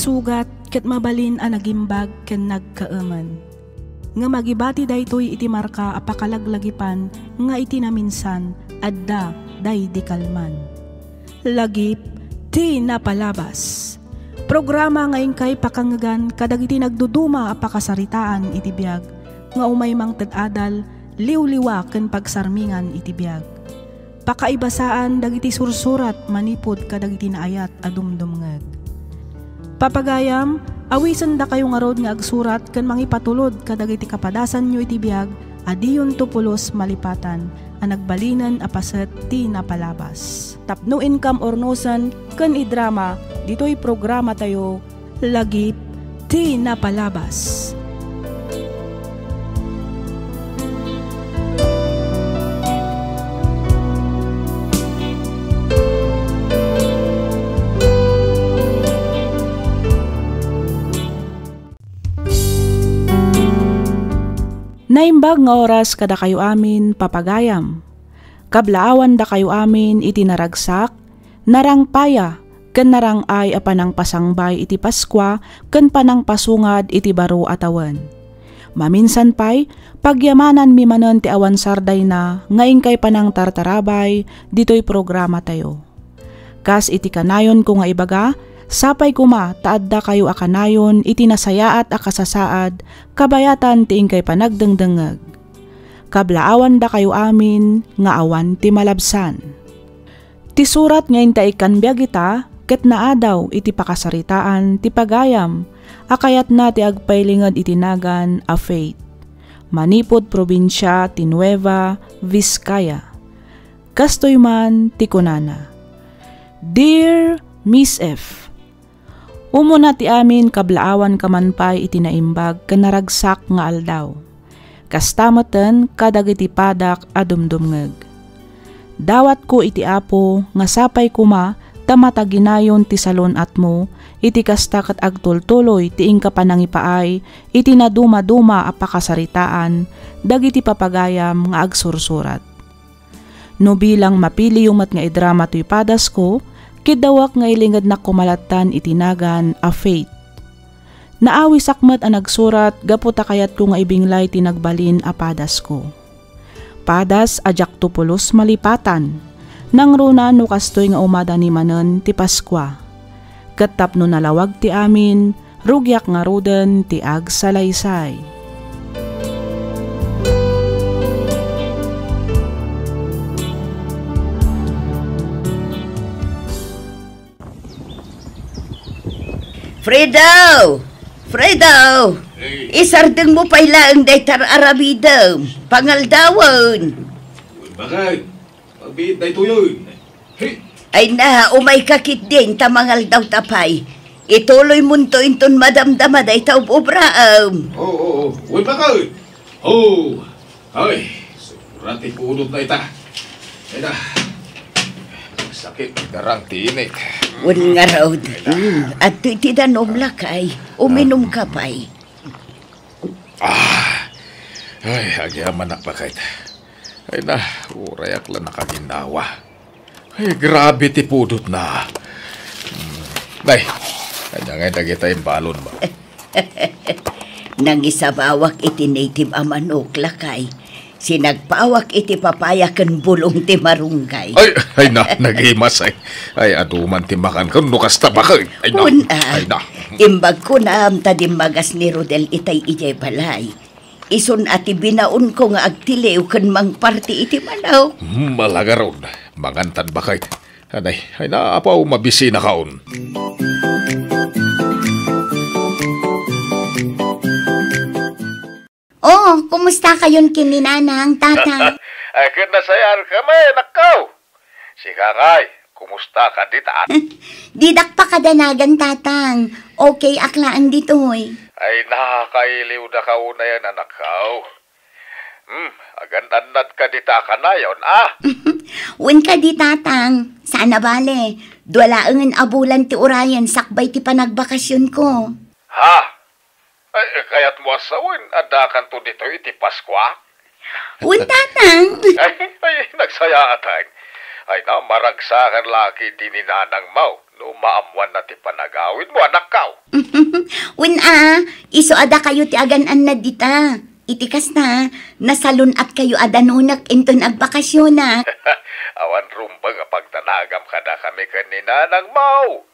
sugat ket mabalin a nagimbag ken nagkaaman. Nga magibati daytoy iti marka apakalaglagipan nga iti naminsan adda day di kalman. Lagip ti napalabas. Programa ngayon kay pakangagan kadagiti nagduduma apakasaritaan iti biag nga umay mang tedadal liw-liwa ken pagsarmingan iti biag. Pakaibasaan dagiti sursurat manipod kadagiti naayat adumdumngeg. Papagayam, awisan da kayo nga rod nga agsurat ken mangipatulod kadagiti kapadasan nyo iti biag adiyon tupulos malipatan a nagbalinan a paset ti napalabas. Tapno income ornosan ken idrama ditoy programa tayo lagip ti napalabas. Naimbag nga oras kada kayo amin papagayam. Kablaawan da kayo amin iti naragsak, narangpaya, ken narangay a panang pasangbay iti Paskwa, ken panang pasungad iti baro atawan. Maminsan pay, pagyamanan mi manen ti awan sarday na, ngayon kay panang tartarabay, dito'y programa tayo. Kas iti kanayon ko nga ibaga, sapay kuma taadda kayo akanayon iti nasayaat a kasasaad kabayatan ti ingkay panagdengdengeg. Kablaawan da kayo amin nga awan ti malabsan. Ti surat ngayon ta ikanbiag ita ket naadaw iti pakasaritaan ti pagayam akayat na ti agpailinged itinagan a faith. Manipod probinsya ti Nueva Vizcaya. Kastoy man ti kunana. Dear Miss F, umuna ti amin kablaawan kamanpay iti naimbag ken naragsak nga aldaw. Kastameten kadagiti padak adumdumngeg. Dawat ko iti apo nga sapay kuma tamataginayon ti salon atmo iti kasta ket agtultuloy ti ingka panangipaay iti naduma-duma a pakasaritaan dagiti papagayam nga agsursurat. No bilang mapili yumat nga idrama toy padas ko, kidawak nga ilingad na kumalatan itinagan a faith. Naawi sakmet a nagsurat gaputa kayat ko nga ibinglay tinagbalin a padas ko. Padas ajak tupulos malipatan, nang runa no kastoy nga umada ni manen ti Paskwa. Ket no nalawag ti amin, rugyak nga ruden ti agsalaysay. Fredo! Fredo! Hey. Isardeng mo pala ang daytar arabidam. Pangaldawon. Bakit? Pagbihit na ito yun. Hey! Ay na, umay kakit din tamangal daw tapay. Ituloy mo to inton madamdama day taub-ubraam. Oo. Uy, bakit? Oh! Ay, surati punot na ita. Ay na. Sakit, darang tinik. Un nga raw. At iti danom lakay. Uminom ka pa'y. Ay, agyaman na pa kahit. Ay na, urayak lang nakaginawa. Ay, grabe ti pudot na. Ay, kanya nga nagita yung balon ba? Nang isabawak iti native amanok lakay. Sinagpawak iti papaya ken bulong ti marunggay. Ay na, nag-imas ay. Ay, aduman ti makan kan nukas tabakay. Ay na, ay na. Imbag ko na tadimbagas ni Rodel itay ijay balay. Ison ati binaon ko nga agtilew ken mangparti iti manaw. Malaga ron, mangantan bakay. Ay na, apaw mabisi na kaon. Oh, kumusta kayon kininanang, tatang? Ay, kinasayar kami, nakaw. Si Kakay, kumusta ka dita? Didak pa kadanagan, tatang. Okay, aklaan ditoy. Ay, nakakailiw na kauna yan, nakaw. Agandannad ka dita ka na yon, Wen ka di, tatang. Sana bale. Dwalaangan abulan ti urayan, sakbay ti panagbakasyon ko. Ha? Ay, kaya't mo asawin, adakan to dito iti Paskwa? Wen, tatang. Ay, nagsaya atang. Ay na, maragsakan laki di ni Nanang Mau. No maamuan na ti panagawid mo, anak kaw. Iso ada kayo ti aganan na dita. Itikas na, nasalun at kayo adanunak inton agbakasyon na. Awan rumba nga pagtanagam kada kami kanina ng mau.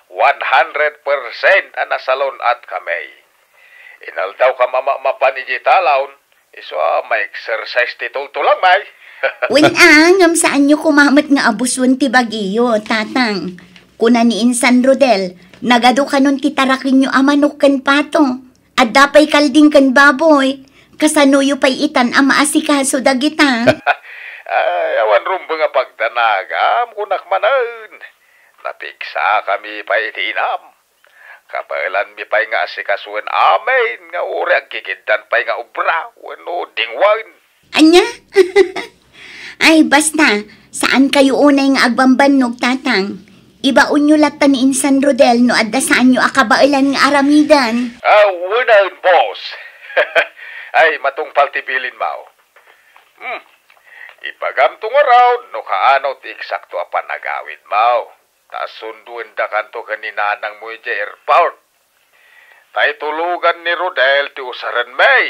100% ang nasalon at kami. Inaldaw ka mapanigitalaon, iso may exercise titulto lang may. Ngam saan nyo kumamat nga abuswan ti Baguio, tatang. Kuna ni Insan Rodel, nagado ka nun titarakin nyo amanok kan pato. At dapay kalding kan baboy. Kasanuyo pa'y itan ama asikaso dagita. Ay, awan rumba nga pagtanagam, kunak manan. Napiksa kami pa itinam. Kapalan mi pa'y nga asikasuan amin, nga uri ang gigindan pa'y nga ubra, wano dingwan. Anya? Ay, basta, saan kayo unay nga agbambanog, tatang? Ibaon nyo lata ni Insan Rodel no adda saan nyo akabailan nga aramidan. Wunan, boss. Ay, matungpal tibilin mao. Ipagamtong around, no kaano ti eksakto a panagawid mao. Tas sunduin da kanto kaninanang mo yung airport. Tay tulugan ni Rodel ti usaran may.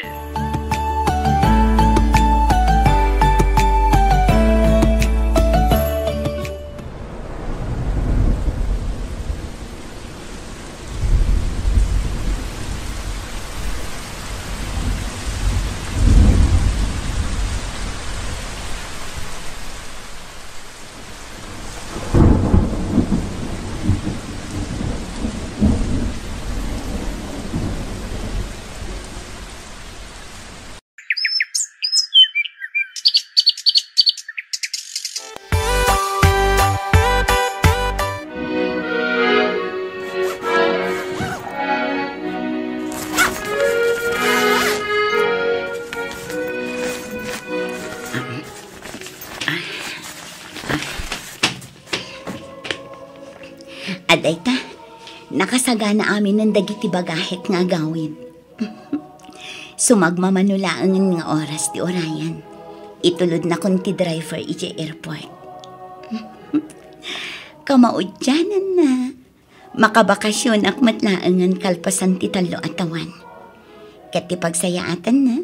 Aday ta, nakasagana amin ng dagiti bagahit nga gawid. Sumagmamanulaan nga oras ti orayan. Itulod na kon ti driver iti airport. Kamaudyanan na. Makabakasyon ak matlaangan kalpasan ti talo atawan. Ket ti pagsayaatan na.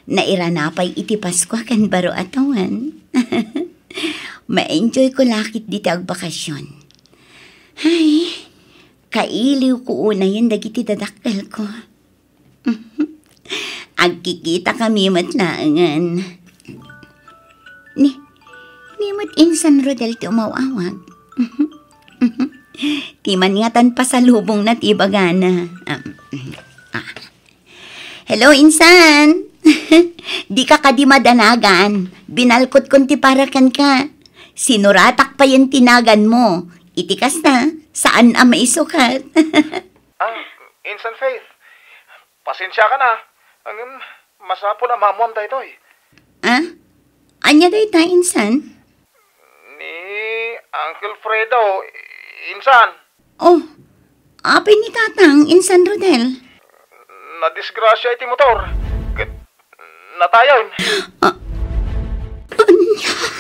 Nairanapay iti Pasko kan baro atawan. Ma-enjoy ko lakit diti agbakasyon. Ay, kailiw ko una yan dagiti dadakkel ko. Agkikita kami matlaangan. Ni mat Insan Rodel ti umawawag. Timan nga tan pasalubong na ti bagana. Hello, Insan. Di ka kadimadanagan. Binalkot kon ti parakan ka. Sinuratak pa yung tinagan mo. Itikas na, saan ang maisukat? Insan Faith, pasensya ka na. Masapo na mamuam tayo eh. Anya day ta, Insan? Ni Uncle Fredo, Insan. Oh, apay ni tatang, Insan Rodel. Nadisgrasya iti motor. Natayon. Anya?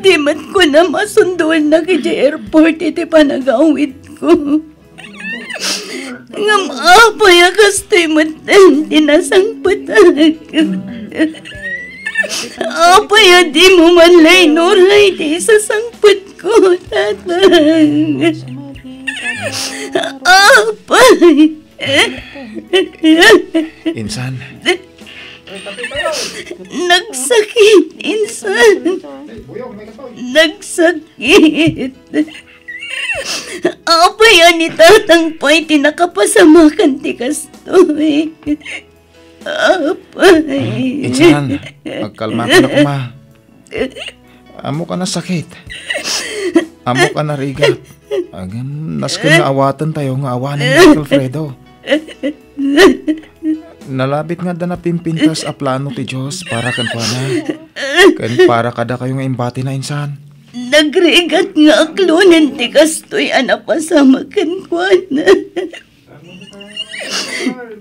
Di man ko na masunduan na kaya airport iti panagawid ko. Ngam apay akastoy matan tinasangpatag. Apay di mo man lay nuray di sasangpat ko, tatang. Apay. Insan. Nagsakit, Insan. Nagsakit. Apa yan ni tatang pa'y tinakapasamakan ti kastoy. Apay. Insan, magkalma ka na kuma. Amo ka na sakit. Amo ka na rigat. Agam, nas ka na awatan tayo nga awanin ni Uncle Fredo. Nalabit nga da na pimpintas a plano ti Diyos para kan kuana. Kan para kada kayo nga imbati na insan. Nagregat nga aklonan ti kastoy anapasama kan kuana.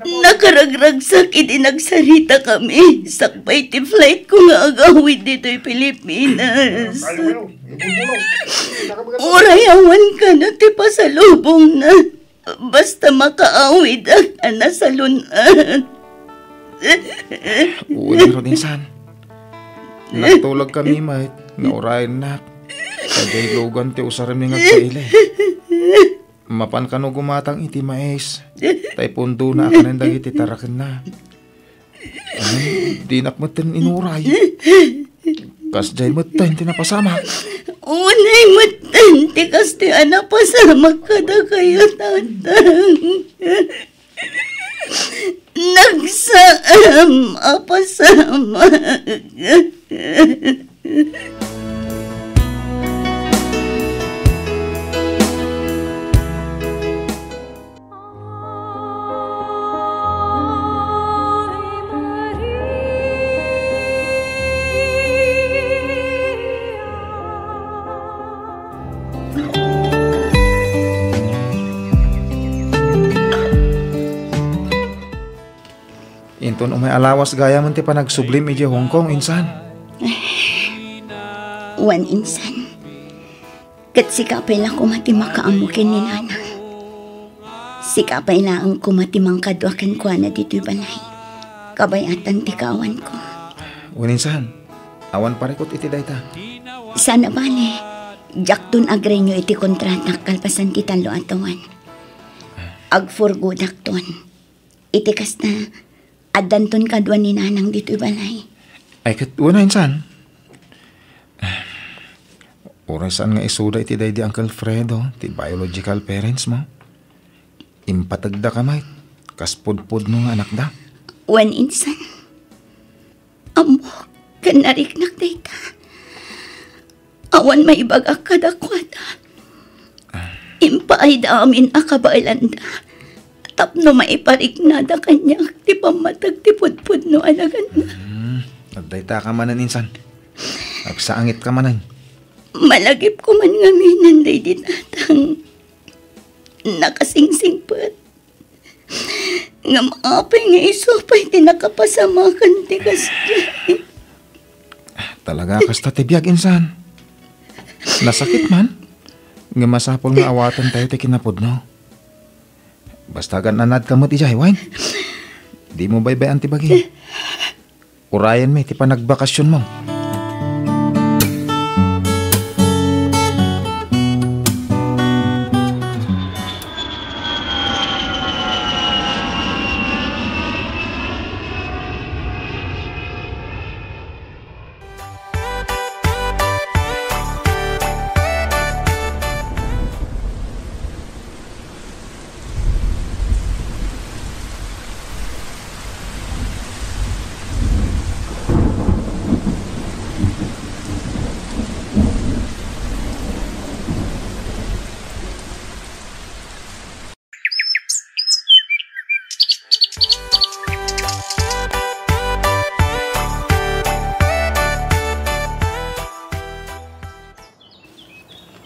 Nakaragragsak iti nagsarita kami. Sakbay ti flight ko nga agawid dito'y Pilipinas. Urayawan ka na ti pasalubong na. Basta makaawid ang nasalunan. Uli ron insan. Nagtulog kami mait. Naurayan na. Kagay logan ti usaram ni ngagpaile. Mapan ka no gumatang iti mais. Tay pundo na akanendag iti tarakan na. Di nakmatan inuray. Kasjay matan tinapasama. Unay matan ti kasti anapasama kada kayo tatang. Nagsaam apasama. Inton umay alawas gaya man ti panagsublim iti Hong Kong insan. Wan insan. Kat sikapay lang kumati makaamukin ni nanang. Sikapay lang kumati mangkadwakan ko na dito'y balay. Kabayatan ti kawan ko. Wan insan. Awan parikot iti dayta. Sana bale. Jaktun agrenyo iti kontratak kalpasan ti talo atawan. Agforgodak ton. Iti kasta adanton kadwan ni nanang dito'y balay. Ay kat wana insan. Orasan nga isuda iti day di Uncle Fredo, ti biological parents mo. Impatagda ka mait. Kaspudpud no nga anak da. Wan insan. Amo, kanariknak dayta. Awan maibagak kadakwada. Impaay da amin akabailan da. Tapno maiparik na da kanya. Di pamatag ti pudpud no anagan na. Nagdayta ka manan insan. Agsaangit ka manan. Malagip ko man nga minanday di tatang. Nakasingsing pat. Nga maapay nga isupay ti nakapasamakan ti kasjay. Talaga kasta tibiyag insan. Nasakit man. Nga masapol nga awatan tayo ti kinapod no. Basta gananad ka mo ti jay, wine. Di mo baybayan ti bagi. Urayan may ti panagbakasyon mo.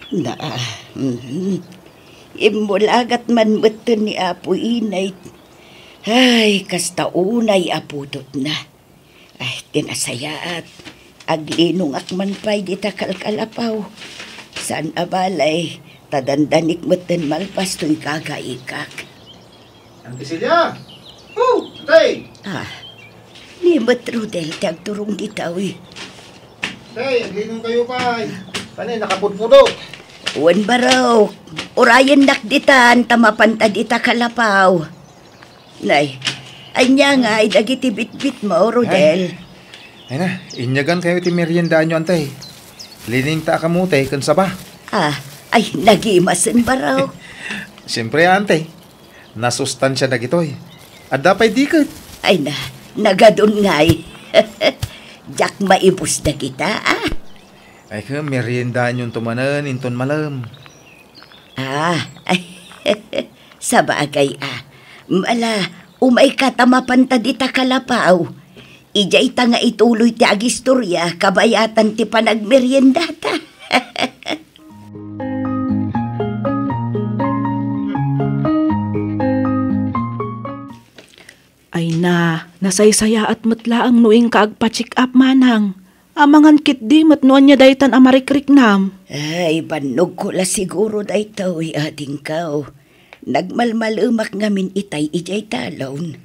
Na, imbulagat man beto ni Apo Inay. Ay, kasta unay aputot na. Ay, tinasayaat. Aglinong akman pa'y di takalkalapaw. San abalay, tadandanik moten malpas to'y kagaikak. Auntie Celia! Oh, tay! Limot Rudel, tagturong ditawi. Tay, aglinong kayo pa. Panay, nakapudpudot. Uwan baraw, orayan nakditan, tamapanta dita kalapaw. Nay, anya nga, idagiti bit-bit mo, Rodel. Ay na, inyagan kayo ti meriendaan nyo, antay. Lining ta kamutay, kansa ba? Ay, nagimasin baraw. Siyempre, antay. Nasustansya na gitoy. At dapay dikit. Ay na, nagadun nga'y. Jak maibus na kita, Ay ka, meriendaan yung tumanan, inton malam. Ay, sa bagay, Mala, Umay katamapan ta di ta kalapaw. Ijay ta nga ituloy ti agistorya, kabayatan ti panagmerienda ta. Ay nasaysaya at matlaang nuing kaagpa-check up manang. Amangan kit di matnuan niya daytan amarikrik nam. Ay, banog ko la siguro daytaw ading kao. Nagmalmalumak ngamin itay ijay talon.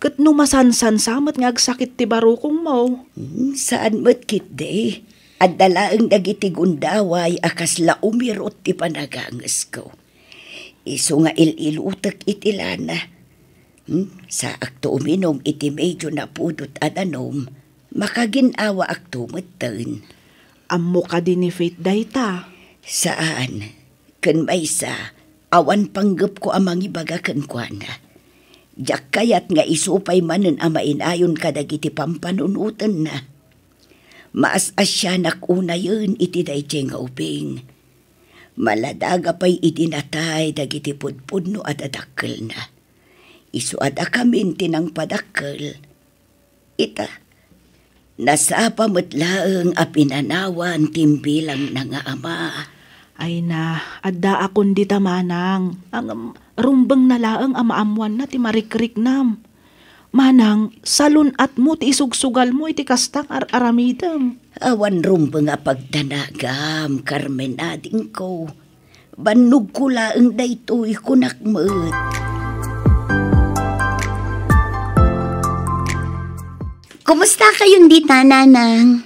Kat numasansan samat nga agsakit ti barukong mo. Saan mo't kit de? At dalaang dagiti gundaway akas la umirot ti panagangas ko. Iso nga ililutak itilana. Sa akto uminom iti medyo na pudot adanom, makaginawa akto matan. Ammo ka din ni Faith dayta. Saan? Kan may sa, awan panggap ko amang ibaga kan kwa na. Diyak kayat nga isupay manen amain ayon kadagiti pampanunutan na. Maas asyanak una yun iti dayjeng nga uping. Maladaga pa'y idinatay dagiti pudpudno at adakkel na. Isuada kamin tinang padakkel. Ita, nasa pamatlaang apinanawan timbilang na nga ama. Ay adda akon di tamanang. Ang rumbang nalaang amaamuan na ti marikrik nam. Manang, salun at mo ti isugsugal mo iti kastang aramidam. Awan rumbang nga pagdanagam, Carmen ading ko. Banog ko laang daytoy kunakmet. Kumusta kayong dita, nanang?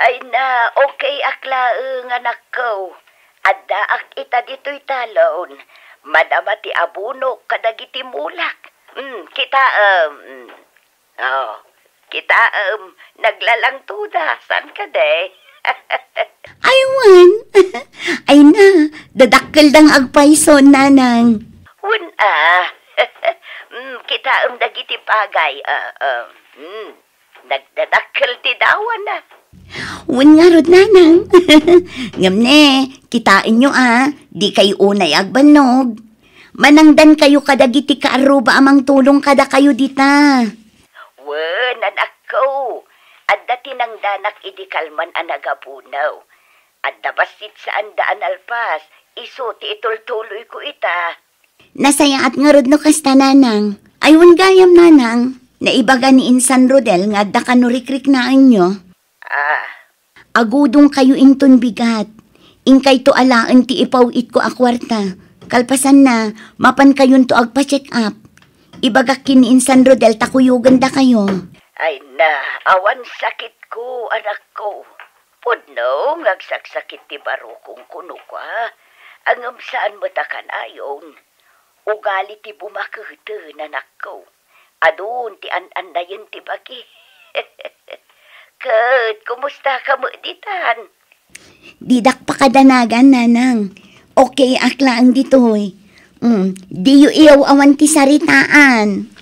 Ay na, okay aklaang anak ko. Adda ak ita dito'y talon. Madama ti abuno kadagiti mulak. Kita naglalang tuda. San ka de? Aywan. Ay na, dadakkel dang agpayson, nanang. Kita dagiti pagay. Nagdadakkel ti dawan na. Wan nga rod, nanang. Ngamne, kitain nyo di kayo unay agbanog. Manangdan kayo kadagiti kaaruba amang tulong kada kayo dita. Wan, anak ko. Adda tinangdanak idikalman anagapunaw. Adda basit sa andaan alpas. Iso ti itultuloy ko ita. Nasaya at nga rod no kasta, nanang. Aywan gayam, nanang. Naibaga ni Insan Rodel nga adda kanurikrik na anyo. Agudong kayo inton bigat. Ingkay to alaan ti ipawit ko akwarta. Kalpasan na, mapan kayon to agpa-check up. Ibagak kin ni Insan Rodel takuyugan da kayo. Ay na, awan sakit ko, anak ko. Pudno, ngagsaksakit ti barukong kuno ka. Angam saan matakan ayon. Ugali ti bumakete, anak ko. Adun ti an-andayin ti bagi. Kat, kumusta ka mo ditan? Didak pa kadanagan, nanang. Okay, akla ang ditoy. Di yu iyaw awan ti saritaan.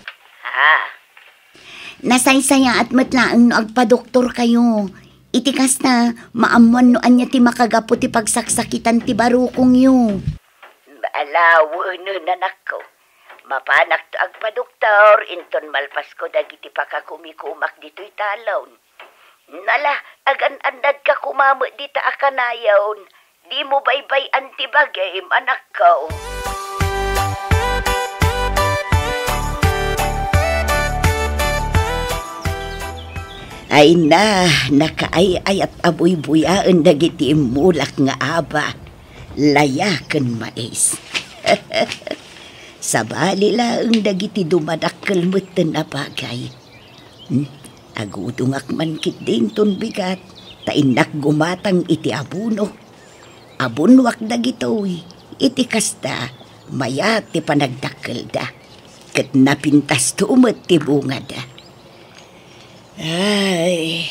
Nasaysaya at matlaang no agpa-doktor kayo. Iti kasta, maamuan no anya ti makagapo ti pagsaksakitan ti barukong yu. Alawo no, nanak ko. Mapanak to agpa-doktor, inton malpas ko dagiti pakakumikumak dito'y talon. Nala, agan-andad ka kumamo dita akanayawn. Di mo baybay antibagay, anak ko. Ay na, nakaay-ay at abuy-buyaan dagiti mulak nga aba. Layakan mais. Sabali lang dagiti dumadakkel mutten na bagay. Agudungak man kit din ton bigat, tainak gumatang iti abuno. Abunwak dagitoy, iti kasta, maya ti panagdakkel da. Ket napintas to umet ti bunga da. Ay,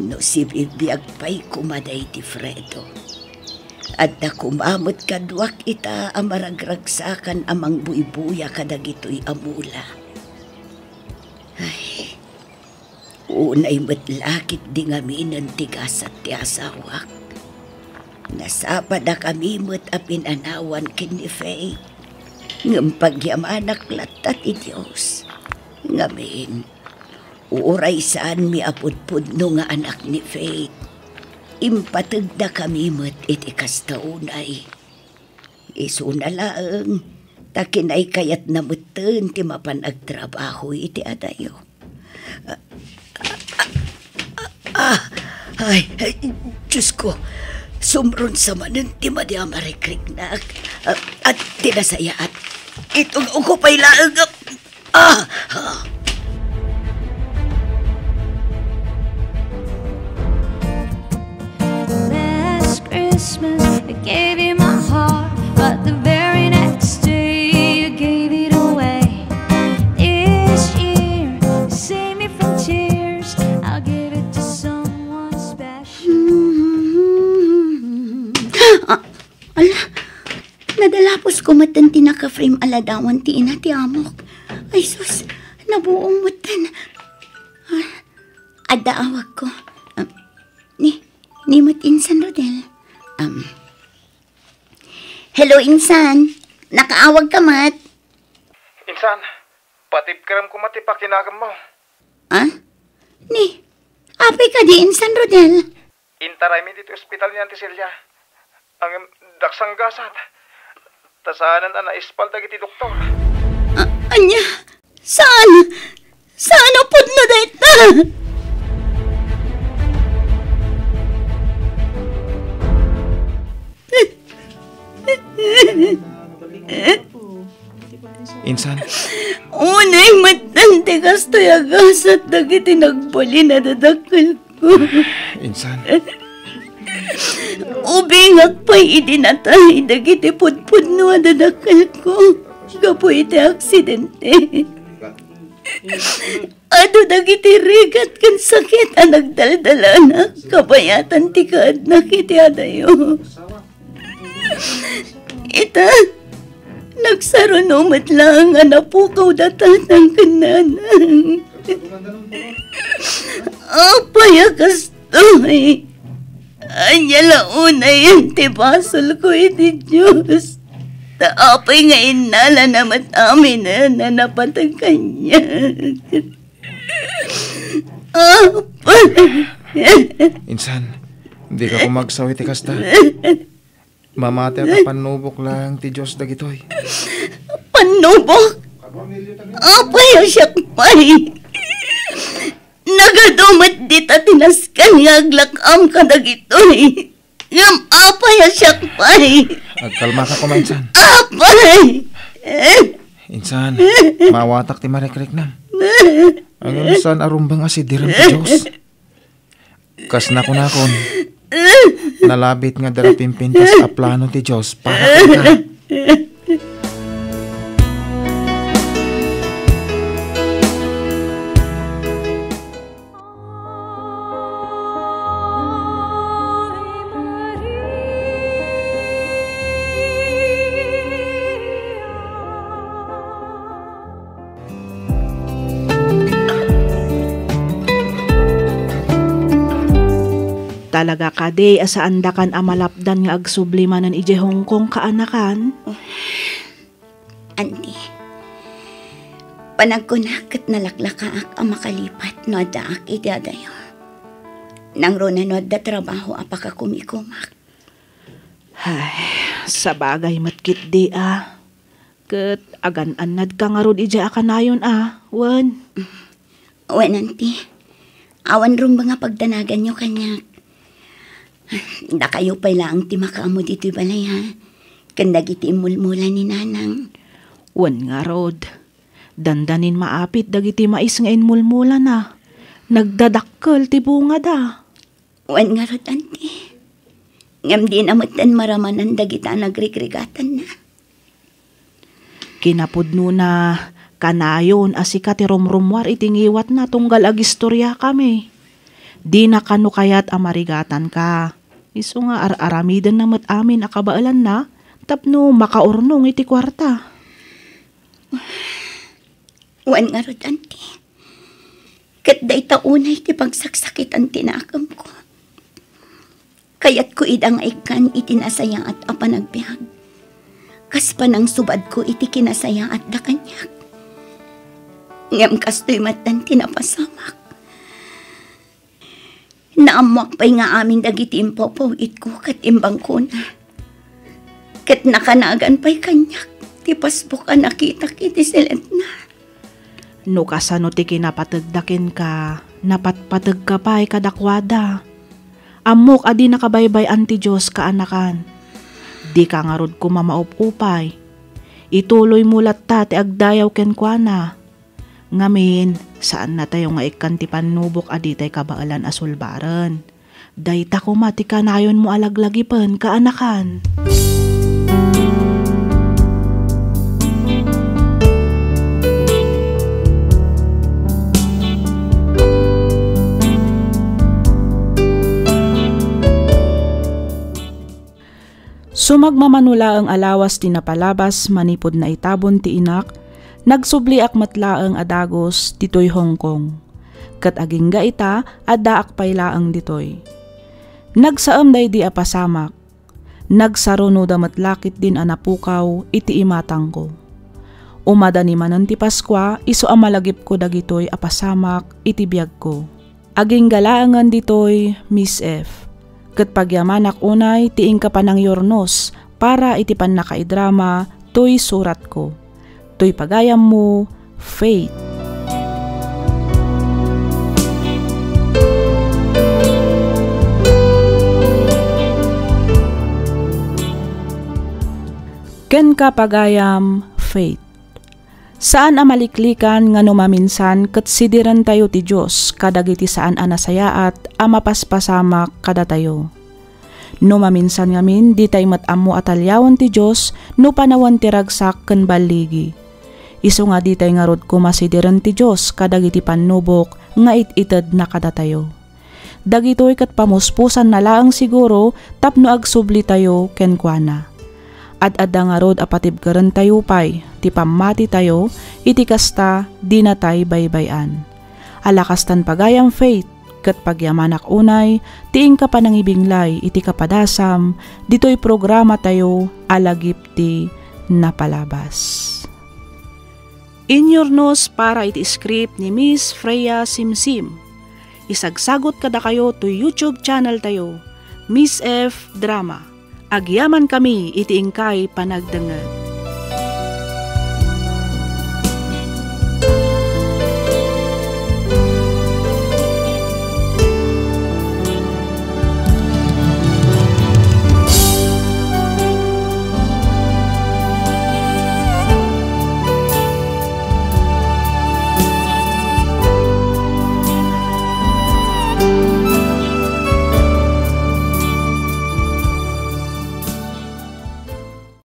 no si bibiyag pa'y kumaday ti Fredo. At na kumamot kadwak ita amaragragsakan amang buibuya kadagito'y amula. Ay, unay matlakit di ngaminan tigas at ti asawak. Nasapa na kami mo't apinanawan kin ni Faye. Ngam pagyamanak latat Diyos. Ngamin, uray saan mi apudpudno nga anak ni Faith. Impatag na kami mat iti kastaunay. Isu na lang, takinay kayat namutan ti mapanagtrabaho iti adayo. Ay, Diyos ko, sumron sa manan ti madya marikrignak at tinasaya at itong ukupay laang. Last Christmas I gave you my heart, but the very next day you gave it away. This year, save me from tears, I'll give it to someone special. Ala, nadalapos ko matan tinaka-frame aladawan ti ina ti amok. Ay sus, nabuong mutan. Adaawag ko. Ni mat Insan Rodel. Hello Insan, nakaawag ka mat. Insan, patipkaram ko matipakinagam mo. Ni, apay ka di Insan Rodel. Intaray mi dito ospital ni Auntie Celia. Ang daksang gasat. Tasanan na ispal dagiti doktor. Anya, saan? Saan upod na dahit na? Insan, Unay matante kastoy agasat dagiti nagbali na dadakal ko. Insan. Ubingak pa'y idinatay dagiti pudpud no dadakal ko. Gapo iti aksidente. Ado dagiti rigat kan sakit ang nagdaldala na kabayatan ti kaad na kiti adayo. Ita, nagsarunumat lang ang napukaw datan ng kananang. Apaya kastoy. Anya launay ang tibasol ko iti Diyos. Taapay nga inala naman amin na napatag kanya. Insan, hindi ka kumagsaw iti kasta. Mamati ka panubok lang ti Diyos dagitoy. Panubok? Apay siya pay. Nagadumat dita tinaskan nga aglakam ka dagitoy. Ngam apay siya pay. Agkalma ka kuma, Insan. Apay! Insan, mawatak ti marikrik na. Ang insan arumbang asidiran ti Diyos. Kas na kunakon, nalabit nga darapimpintas a plano ti Diyos para ka. Talaga kade asaan da kan amalapdan nga agsublimanan ije Hong Kong kaanakan? Auntie, panagkunakat nalaklakaak ang makalipat no daak idadayo. Nang ro nanod da trabaho apaka kumikumak. Ay, sa bagay matkit di Ket agan-anad ka nga rod ije akanayon wan. Wen auntie, awan rum mga pagdanagan nyo kanyak. Da kayo pa'y lang ti makaamo dito'y balay ha. Kandag iti imulmula ni nanang. Wan nga rod. Dandanin maapit dagiti mais nga inmulmula na. Nagdadakkel ti bunga da. Wan nga rod auntie. Ngam di namatan maramanan dagita nagrigrigatan na. Kinapudno na kanayon asika ti rumrumwar itingiwat na tunggal agistorya kami. Di na kanu kayat amarigatan ka. Isu nga aramidan na mat amin akabaalan na, tapno makaurnong iti kwarta. Wan nga rod, auntie. Kat day taunay ti pagsaksakit ang tinakam ko. Kayat ko idang ikan itinasaya at apanagbiag. Kas pa nang subad ko iti kinasaya at da kanyak. Ngem kastoy matan tinapasamak. Naamuak pa'y nga amin dagiti impopo it ko kat imbang ko na. Kat nakanagan pa'y kanyak. Ti pasbuk ka nakita kiti silent na. No kasano ti kinapatagdakin ka, napatpatag ka pa'y kadakwada. Amok adi nakabaybay anti Diyos kaanakan. Di ka nga rod kumamaupupay. Ituloy mulat ta ti agdayaw ken kuana. Ngamin, saan na tayo nga ikan ti panubok aditay kabaalan asulbaran. Dayta ko mati kanayon mo alaglagipan kaanakan. Sumagmamanula ang alawas ti napalabas manipod na itabon ti inak, nagsubliak matlaang adagos ditoy Hong Kong. Kat agingga ita addaak paylaang ditoy. Nagsaam day di apasamak, nagsaruno da matlakit din anapukaw iti imatang ko. Umada ni manan ti Paskwa iso amalagip ko dagitoy apasamak iti biyag ko. Aginggalaangan ditoy Miss F. Kat pagyamanak unay tiing ka pa ng yornos para iti pan nakaidrama to'y surat ko. To'y pagayam mo, Faith. Ken ka pagayam, Faith. Saan amaliklikan nga numaminsan ket sidiran tayo ti Diyos kadagiti saan anasayaat amapaspasamak kada tayo. Numaminsan ngamin di tayo matamu atalyawan ti Diyos no panawan ti ragsak ken baligi. Isu nga di tayo nga rod kumasidiran ti Diyos kadagiti panubok nga it-ited na kada tayo. Dagitoy ket pamuspusan na laang siguro tapno agsubli tayo ken kuana. Ad-adda nga rod apatibkaran tayo pay, ti pamati tayo, iti kasta di na tay baybayan. Alakastan pagayam Faith, kat pagyamanak unay, tiing ka pa nang ibinglay, iti kapadasam, dito'y programa tayo, alagip ti napalabas. Inyornos para iti script ni Miss Freya Simsim. Isagsagot kada kayo to YouTube channel tayo, Miss F Drama. Agyaman kami iti ingkay panagdengeg.